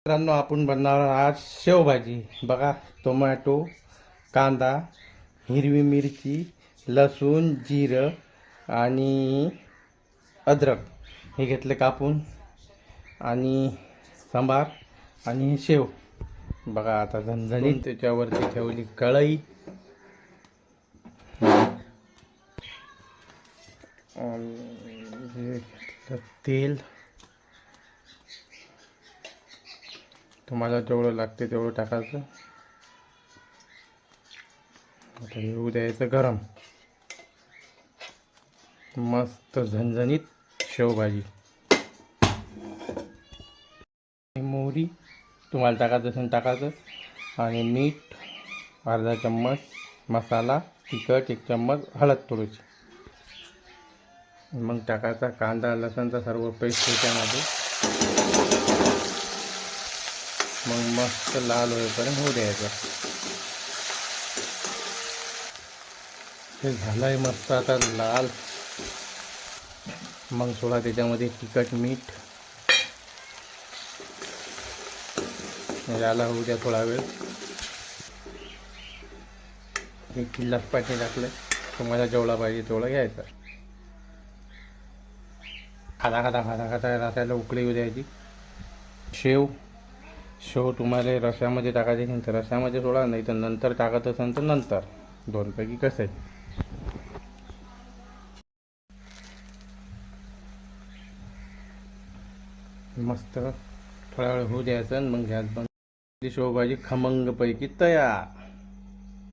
मित्रांनो, आपण बनवणार आज शेवभाजी. बघा, टोमॅटो, कांदा, हिरवी मिरची, लसूण, जिरं आणि अद्रक हे घेतले कापून, आणि सांबार आणि शेव. बघा आता झणझणीत. त्याच्यावरती ठेवली कढई, तेल. तुम्हाला जेवढं लागते तेवढं टाकायचं. आता येऊ द्यायचं गरम. मस्त झणझणीत शेवभाजी. मोहरी तुम्हाला टाकायचं असेल टाकायचं, आणि मीठ अर्धा चम्मच, मसाला तिखट 1 चम्मच, हळद थोडीशी. मग टाकायचा कांदा लसूणचा सर्व पेस्ट त्याच्यामध्ये. मग मस्त लाल होईपर्यंत होऊ द्यायचं. हे झालंय मस्त आता लाल. मग थोडा त्याच्यामध्ये तिखट मीठ याला होऊ द्या थोडा वेळ. एक गिल्लास पाणी टाकलं. तुम्हाला जेवढा पाहिजे तेवढा घ्यायचा. खाता खाता खाता खाता रसायला उकळी येऊ द्यायची. शेव तुम्हाला रस्यामध्ये टाकायचे असेल तर रस्यामध्ये सोडा, नाही तर नंतर टाकत असेल तर नंतर. दोनपैकी कसं आहे. मस्त थोडा वेळ होऊ द्यायचं. मग गॅस बंद. शेवभाजी खमंगपैकी तयार.